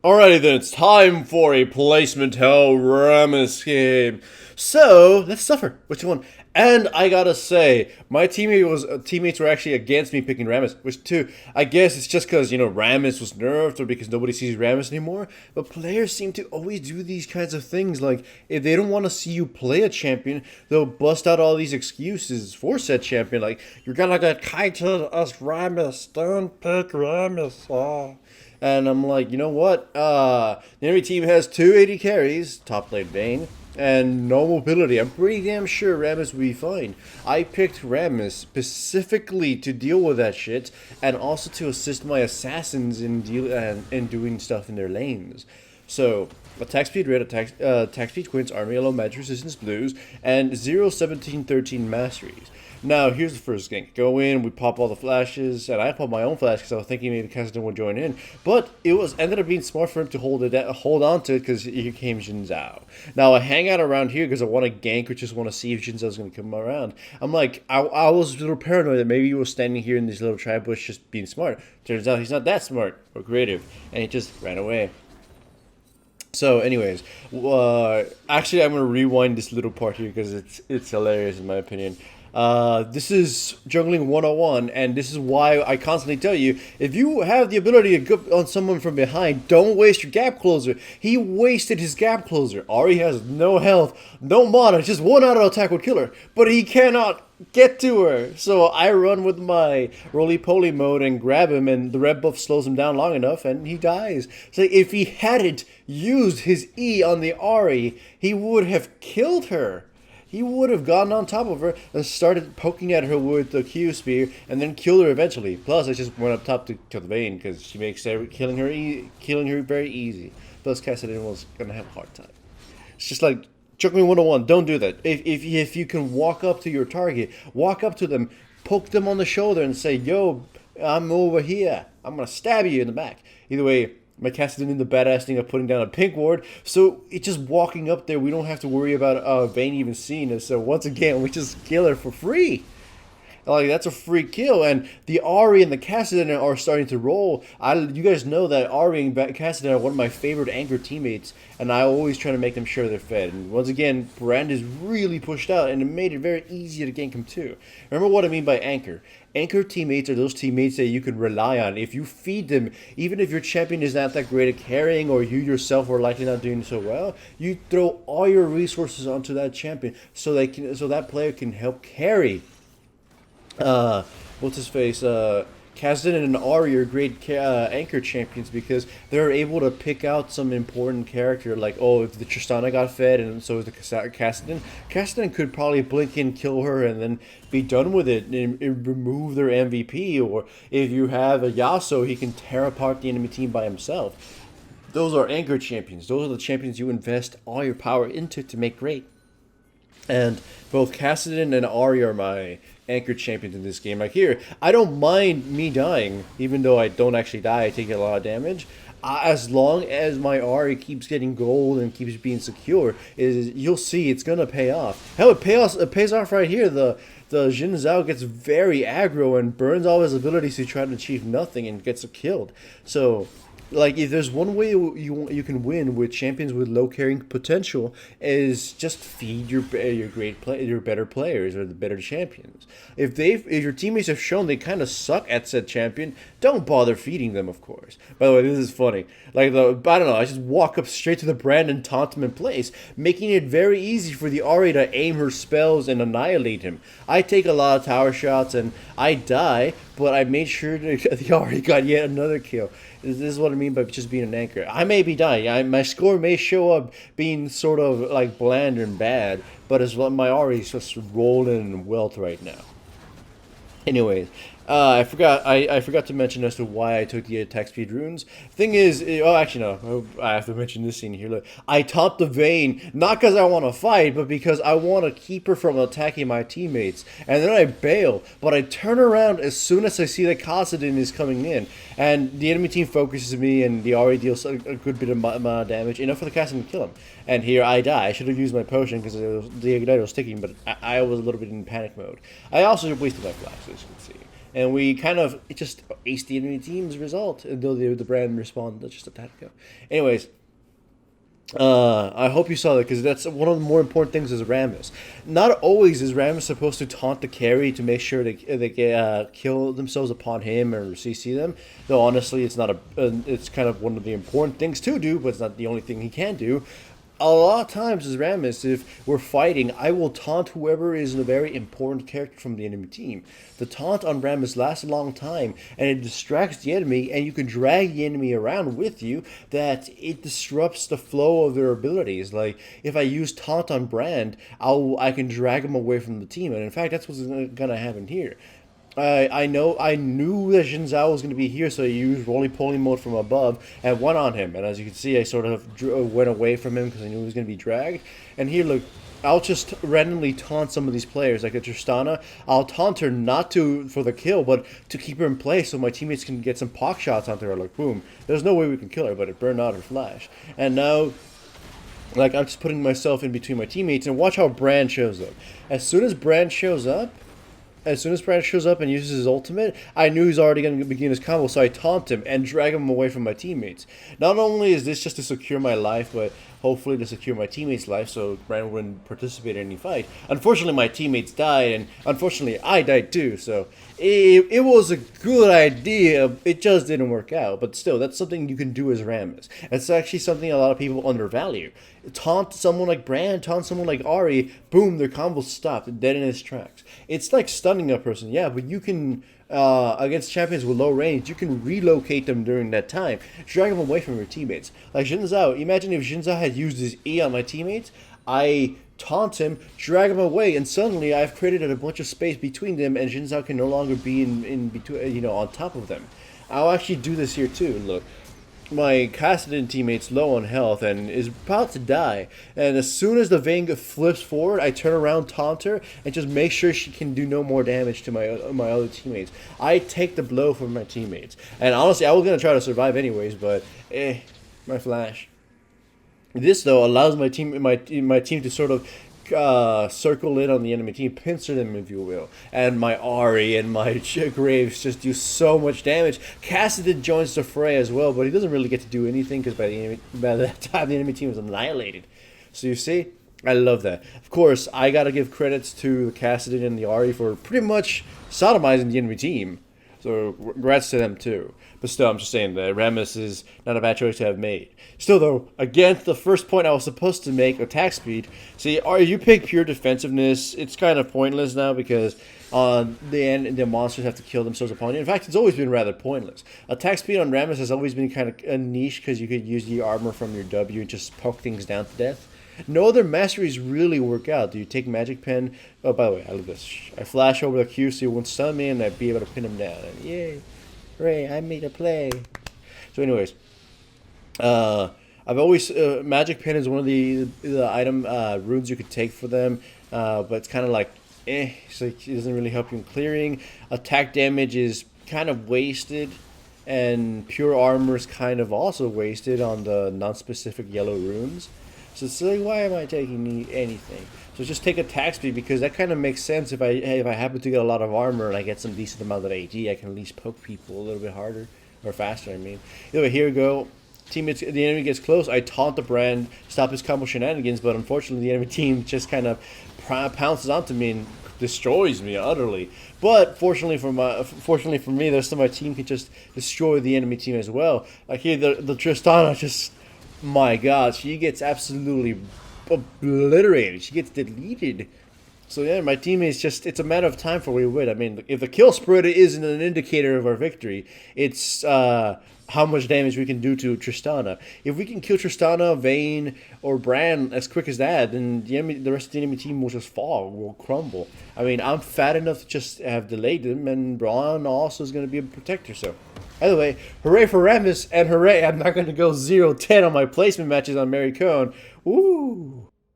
Alrighty then, it's time for a placement hell Rammus game. So, let's suffer. Which one? And I gotta say, my teammates were actually against me picking Rammus, which too, I guess it's just because, Rammus was nerfed or because nobody sees Rammus anymore. But players seem to always do these kinds of things. Like, if they don't want to see you play a champion, they'll bust out all these excuses for said champion. Like, you're gonna get kited as Rammus, don't pick Rammus. Oh. And I'm like, you know what? The enemy team has two AD carries, top lane Vayne, and no mobility. I'm pretty damn sure Rammus will be fine. I picked Rammus specifically to deal with that shit, and also to assist my assassins in doing stuff in their lanes. So, attack speed red, attack speed quints, army yellow, magic resistance blues, and 0, 17, 13 masteries. Now, here's the first gank. Go in, we pop all the flashes, and I popped my own flash because I was thinking maybe Cassidy would join in. But it ended up being smart for him to hold on to it because here came Jin Zhao. Now, I hang out around here because I want to gank or just want to see if Jin Zhao's going to come around. I'm like, I was a little paranoid that maybe he was standing here in this little trap bush just being smart. Turns out he's not that smart or creative, and he just ran away. So, anyways, actually, I'm going to rewind this little part here because it's hilarious in my opinion. This is Jungling 101, and this is why I constantly tell you, if you have the ability to go on someone from behind, don't waste your gap closer. He wasted his gap closer. Ahri has no health, no mana, just one auto attack would kill her, but he cannot get to her. So I run with my roly-poly mode and grab him, and the red buff slows him down long enough, and he dies. So if he hadn't used his E on the Ahri, he would have killed her. He would have gotten on top of her and started poking at her with the Q spear and then killed her eventually. Plus, I just went up top to kill the Vayne because she makes killing her very easy. Plus, Cassidy was going to have a hard time. It's just like, Jungling 101, don't do that. If you can walk up to your target, walk up to them, poke them on the shoulder and say, yo, I'm over here. I'm going to stab you in the back. Either way, my Cassidy did the badass thing of putting down a pink ward, so it's just walking up there. We don't have to worry about Vayne even seeing us. So once again, we just kill her for free. Like, that's a free kill, and the Ahri and the Cassidy are starting to roll. You guys know that Ahri and Cassidy are one of my favorite anchor teammates, and I always try to make them sure they're fed. And once again, Brand is really pushed out, and it made it very easy to gank him too. Remember what I mean by anchor. Anchor teammates are those teammates that you can rely on. If you feed them, even if your champion is not that great at carrying or you yourself are likely not doing so well, you throw all your resources onto that champion so that player can help carry. What's his face? Kazdan and Ahri are great anchor champions because they're able to pick out some important character. Like, oh, if the Tristana got fed and so is the Kazdan. Kazdan could probably blink in, kill her, and then be done with it and remove their MVP. Or if you have a Yasuo, he can tear apart the enemy team by himself. Those are anchor champions. Those are the champions you invest all your power into to make great. And both Cassidy and Ahri are my anchor champions in this game. Like here, I don't mind me dying, even though I don't actually die. I take a lot of damage. As long as my Ahri keeps getting gold and keeps being secure, you'll see it's gonna pay off. Hell, it pays off right here. The Jin Zhao gets very aggro and burns all his abilities to try to achieve nothing and gets killed. So, like, if there's one way you can win with champions with low carrying potential is just feed your better players or the better champions. If your teammates have shown they kind of suck at said champion, don't bother feeding them, of course. By the way, this is funny. Like, I don't know, I just walk up straight to the Brand and taunt him in place, making it very easy for the Ahri to aim her spells and annihilate him. I take a lot of tower shots and I die, but I made sure the Ahri got yet another kill. This is what I mean by just being an anchor. I may be dying. My score may show up being sort of like bland and bad, but my Ahri is just rolling in wealth right now. Anyways, I forgot to mention as to why I took the attack speed runes. Thing is, actually no, I have to mention this scene here. Look, I topped the Vayne not because I want to fight, but because I want to keep her from attacking my teammates. And then I bail, but I turn around as soon as I see that Kassadin is coming in, and the enemy team focuses me, and the Ahri deals a good bit of damage, enough for the Kassadin to kill him. And here I die. I should have used my potion because the igniter was ticking, but I was a little bit in panic mode. I also wasted my flash, as you can see. and we kind of just aced the enemy team's result until the brand responded just a tad ago. Anyways, I hope you saw that because that's one of the more important things is Rammus. Not always is Rammus supposed to taunt the carry to make sure they get, kill themselves upon him or CC them. Though honestly, it's not it's kind of one of the important things to do, but it's not the only thing he can do. A lot of times as Rammus, if we're fighting, I will taunt whoever is a very important character from the enemy team. The taunt on Rammus lasts a long time, and it distracts the enemy, and you can drag the enemy around with you, that it disrupts the flow of their abilities. Like, if I use taunt on Brand, I can drag him away from the team, and in fact, that's what's going to happen here. I knew that Xin Zhao was going to be here, so I used roly-poly mode from above and went on him. And as you can see, I sort of went away from him because I knew he was going to be dragged. And here, look, I'll just randomly taunt some of these players, like a Tristana. I'll taunt her not for the kill, but to keep her in place so my teammates can get some pock shots onto her. Like, boom. There's no way we can kill her, but it burned out her flash. And now, like, I'm just putting myself in between my teammates, and watch how Brand shows up. As soon as Brand shows up and uses his ultimate, I knew he's already going to begin his combo, so I taunt him and drag him away from my teammates. Not only is this just to secure my life, but hopefully to secure my teammates' life so Brand wouldn't participate in any fight. Unfortunately, my teammates died, and unfortunately, I died too, so it was a good idea. It just didn't work out, but still, that's something you can do as Rammus. It's actually something a lot of people undervalue. Taunt someone like Brand, taunt someone like Ari, boom, their combo stopped, dead in its tracks. It's like stunning a person, yeah, but you can, against champions with low range, you can relocate them during that time, drag them away from your teammates. Like Xin Zhao, imagine if Xin Zhao had used his E on my teammates, I taunt him, drag him away, and suddenly I've created a bunch of space between them, and Xin Zhao can no longer be in between, on top of them. I'll actually do this here too. Look, my Kassadin teammate's low on health and is about to die, and as soon as the Vayne flips forward, I turn around, taunt her, and just make sure she can do no more damage to my other teammates. I take the blow from my teammates, and honestly, I was gonna try to survive anyways, but my flash. This though allows my team to sort of circle in on the enemy team, pincer them if you will, and my Ari and my Graves just do so much damage. Kassadin joins the fray as well, but he doesn't really get to do anything because by that time the enemy team is annihilated. So you see, I love that. Of course, I gotta give credits to Kassadin and the Ari for pretty much sodomizing the enemy team. So congrats to them too. But still, I'm just saying that Rammus is not a bad choice to have made. Still though, against the first point I was supposed to make, attack speed. See, you pick pure defensive,ness, it's kind of pointless now because on the end the monsters have to kill themselves upon you. In fact, it's always been rather pointless. Attack speed on Rammus has always been kind of a niche because you could use the armor from your W and just poke things down to death. No other masteries really work out. Do you take Magic Pen? Oh, by the way, I love this. I flash over the Q so he won't stun me and I'd be able to pin him down. And yay. Hooray, I made a play. So anyways, I've always, Magic Pen is one of the item runes you could take for them, but it's kind of like, so it doesn't really help you in clearing. Attack damage is kind of wasted, and pure armor is kind of also wasted on the non-specific yellow runes. So it's like, why am I taking anything? So just take attack speed because that kind of makes sense. If I happen to get a lot of armor and I get some decent amount of AD, I can at least poke people a little bit harder or faster. I mean, anyway, here we go. The enemy gets close. I taunt the Brand, stop his combo shenanigans, but unfortunately the enemy team just kind of pounces onto me and destroys me utterly. But fortunately for me, the rest of my team can just destroy the enemy team as well. Like here, the Tristana just. My God, she gets absolutely obliterated. She gets deleted. So yeah, my teammates it's a matter of time for we win. I mean, if the kill spread isn't an indicator of our victory, it's how much damage we can do to Tristana. If we can kill Tristana, Vayne, or Brand as quick as that, then the rest of the enemy team will just fall, will crumble. I mean, I'm fat enough to just have delayed them, and Braun also is going to be a protector, so. Either way, hooray for Rammus, and hooray, I'm not going to go 0-10 on my placement matches on Mary Cohn. Woo!